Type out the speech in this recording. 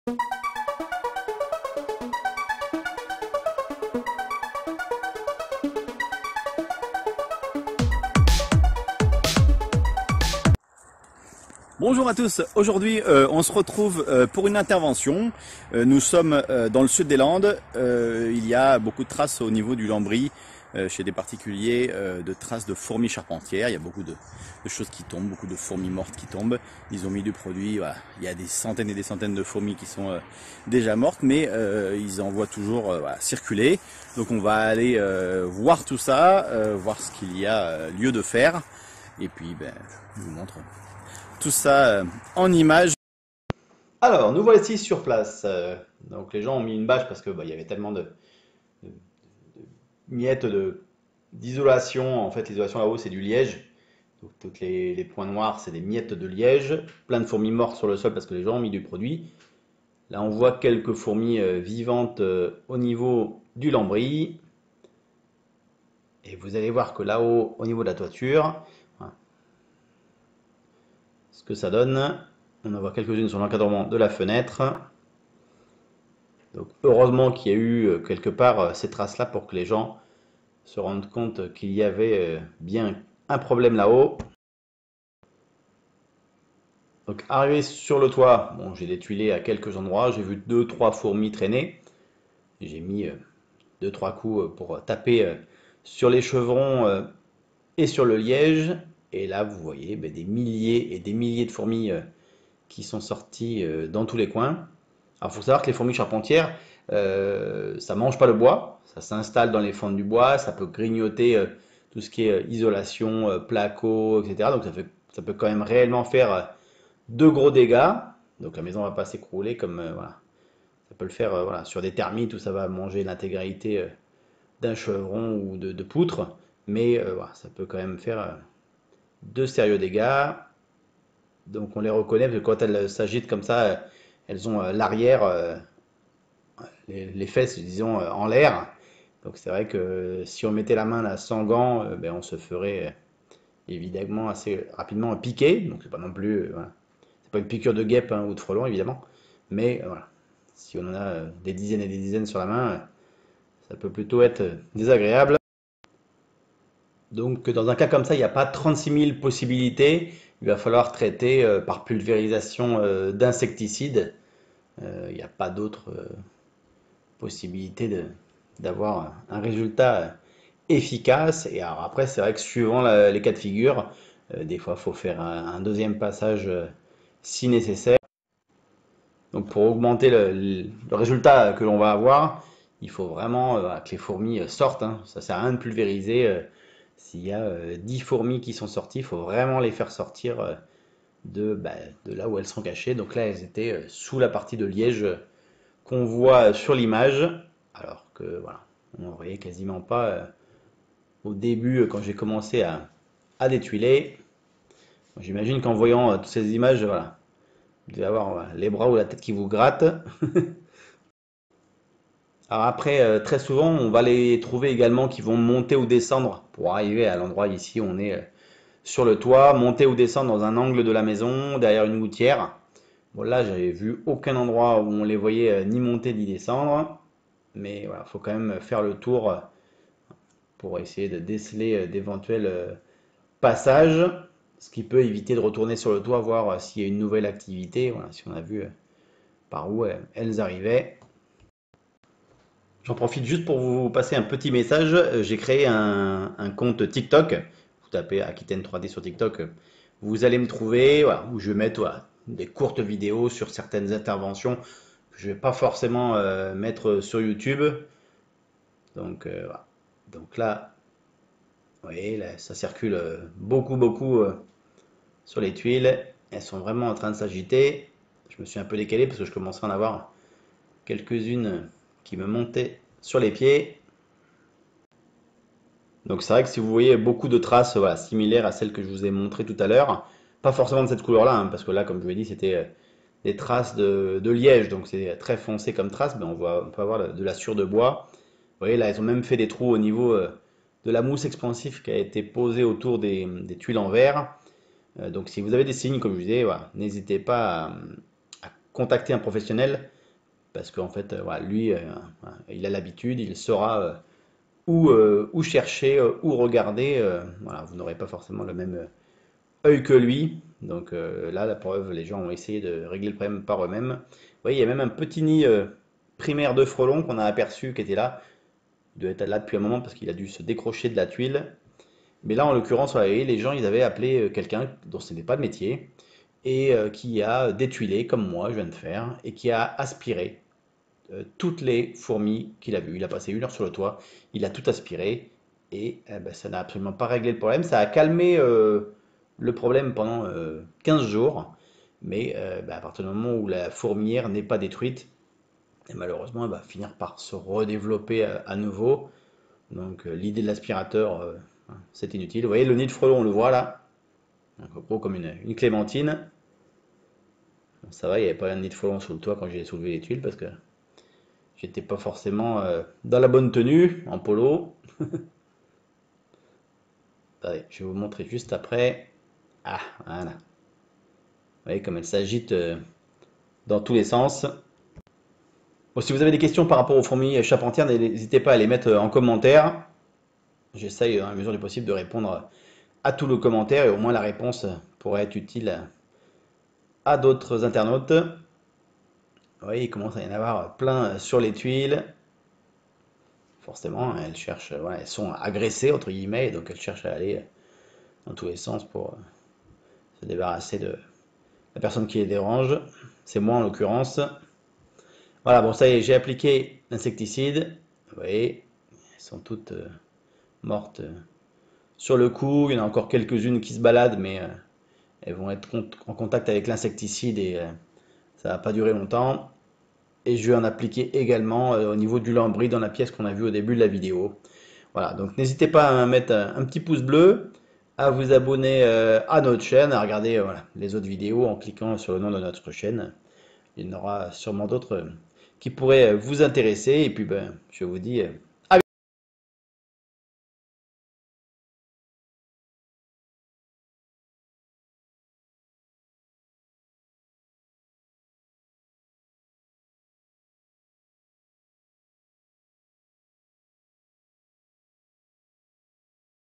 Bonjour à tous, aujourd'hui on se retrouve pour une intervention. Nous sommes dans le sud des Landes. Il y a beaucoup de traces au niveau du lambris chez des particuliers, de traces de fourmis charpentières. Il y a beaucoup de choses qui tombent, beaucoup de fourmis mortes qui tombent. Ils ont mis du produit, voilà. Il y a des centaines et des centaines de fourmis qui sont déjà mortes, mais ils envoient toujours voilà, circuler. Donc on va aller voir tout ça, voir ce qu'il y a lieu de faire. Et puis je vous montre tout ça en images. Alors, nous voici sur place. Donc les gens ont mis une bâche parce que il y avait tellement de miettes d'isolation. En fait, l'isolation là-haut, c'est du liège. Donc toutes les points noirs, c'est des miettes de liège. Plein de fourmis mortes sur le sol parce que les gens ont mis du produit. Là, on voit quelques fourmis vivantes au niveau du lambris. Et vous allez voir que là-haut, au niveau de la toiture, voilà, ce que ça donne. On en voit quelques-unes sur l'encadrement de la fenêtre. Donc heureusement qu'il y a eu quelque part ces traces-là pour que les gens se rendent compte qu'il y avait bien un problème là-haut. Donc arrivé sur le toit, bon, j'ai des tuilés à quelques endroits, j'ai vu 2-3 fourmis traîner. J'ai mis 2-3 coups pour taper sur les chevrons et sur le liège. Et là, vous voyez des milliers et des milliers de fourmis qui sont sorties dans tous les coins. Alors, il faut savoir que les fourmis charpentières, ça mange pas le bois, ça s'installe dans les fentes du bois, ça peut grignoter tout ce qui est isolation, placo, etc. Donc, ça peut quand même réellement faire de gros dégâts. Donc, la maison va pas s'écrouler comme voilà. Ça peut le faire voilà, sur des termites où ça va manger l'intégralité d'un chevron ou de poutres. Mais voilà, ça peut quand même faire de sérieux dégâts. Donc, on les reconnaît parce que quand elles s'agitent comme ça, elles ont l'arrière, les fesses, disons, en l'air. Donc c'est vrai que si on mettait la main là sans gants, on se ferait évidemment assez rapidement piquer. Donc c'est pas non plus, voilà. C'est pas une piqûre de guêpe hein, ou de frelon évidemment. Mais voilà, si on en a des dizaines et des dizaines sur la main, ça peut plutôt être désagréable. Donc dans un cas comme ça, il n'y a pas 36 000 possibilités. Il va falloir traiter par pulvérisation d'insecticides. Il n'y a pas d'autre possibilité d'avoir un résultat efficace. Et alors après, c'est vrai que suivant les cas de figure, des fois, il faut faire un deuxième passage si nécessaire. Donc pour augmenter le résultat que l'on va avoir, il faut vraiment que les fourmis sortent. Hein. Ça sert à rien de pulvériser. S'il y a 10 fourmis qui sont sorties, il faut vraiment les faire sortir de là où elles sont cachées. Donc là, elles étaient sous la partie de liège qu'on voit sur l'image, alors que voilà, on ne voyait quasiment pas au début quand j'ai commencé à détuiler. J'imagine qu'en voyant toutes ces images, voilà, vous devez avoir les bras ou la tête qui vous gratte. Alors après, très souvent, on va les trouver également qui vont monter ou descendre pour arriver à l'endroit ici où on est sur le toit, monter ou descendre dans un angle de la maison, derrière une gouttière. Bon là, j'avais vu aucun endroit où on les voyait ni monter ni descendre. Mais voilà, il faut quand même faire le tour pour essayer de déceler d'éventuels passages, ce qui peut éviter de retourner sur le toit, voir s'il y a une nouvelle activité, voilà, si on a vu par où elles arrivaient. J'en profite juste pour vous passer un petit message. J'ai créé un compte TikTok. Vous tapez Aquitaine 3D sur TikTok, vous allez me trouver, voilà, où je vais mettre voilà, des courtes vidéos sur certaines interventions que je ne vais pas forcément mettre sur YouTube. Donc, voilà. Donc là, vous voyez, là, ça circule beaucoup sur les tuiles. Elles sont vraiment en train de s'agiter. Je me suis un peu décalé parce que je commençais à en avoir quelques-unes qui me montaient sur les pieds. Donc c'est vrai que si vous voyez beaucoup de traces voilà, similaires à celles que je vous ai montrées tout à l'heure, pas forcément de cette couleur-là, hein, parce que là, comme je vous l'ai dit, c'était des traces de liège, donc c'est très foncé comme trace, mais on peut avoir de la sciure de bois. Vous voyez, là, ils ont même fait des trous au niveau de la mousse expansive qui a été posée autour des tuiles en verre. Donc si vous avez des signes, comme je disais, voilà, n'hésitez pas à contacter un professionnel parce qu'en fait, voilà, lui, voilà, il a l'habitude, il saura où chercher, où regarder. Voilà, vous n'aurez pas forcément le même œil que lui. Donc là, la preuve, les gens ont essayé de régler le problème par eux-mêmes. Vous voyez, il y a même un petit nid primaire de frelon qu'on a aperçu qui était là. Il doit être là depuis un moment parce qu'il a dû se décrocher de la tuile. Mais là, en l'occurrence, voilà, les gens, ils avaient appelé quelqu'un dont ce n'est pas le métier et qui a détuilé, comme moi, je viens de faire, et qui a aspiré toutes les fourmis qu'il a vues. Il a passé 1 heure sur le toit, il a tout aspiré et ben, ça n'a absolument pas réglé le problème. Ça a calmé le problème pendant 15 jours, mais ben, à partir du moment où la fourmilière n'est pas détruite, et malheureusement, elle va finir par se redévelopper à nouveau. Donc l'idée de l'aspirateur, c'est inutile. Vous voyez, le nid de frelon, on le voit là, gros comme une clémentine. Bon, ça va, il n'y avait pas un nid de frelon sous le toit quand j'ai soulevé les tuiles parce que j'étais pas forcément dans la bonne tenue, en polo. Attendez, je vais vous montrer juste après. Ah, voilà. Vous voyez comme elle s'agite dans tous les sens. Bon, si vous avez des questions par rapport aux fourmis charpentières, n'hésitez pas à les mettre en commentaire. J'essaye dans la mesure du possible de répondre à tous les commentaires et au moins la réponse pourrait être utile à d'autres internautes. Vous voyez, il commence à y en avoir plein sur les tuiles. Forcément, elles cherchent, voilà, elles sont agressées entre guillemets, donc elles cherchent à aller dans tous les sens pour se débarrasser de la personne qui les dérange. C'est moi en l'occurrence. Voilà, bon ça y est, j'ai appliqué l'insecticide. Vous voyez, elles sont toutes mortes sur le coup. Il y en a encore quelques-unes qui se baladent, mais elles vont être en contact avec l'insecticide et ça va pas durer longtemps. Et je vais en appliquer également au niveau du lambris dans la pièce qu'on a vue au début de la vidéo. Voilà, donc n'hésitez pas à mettre un petit pouce bleu, à vous abonner à notre chaîne, à regarder voilà, les autres vidéos en cliquant sur le nom de notre chaîne. Il y en aura sûrement d'autres qui pourraient vous intéresser. Et puis ben, je vous dis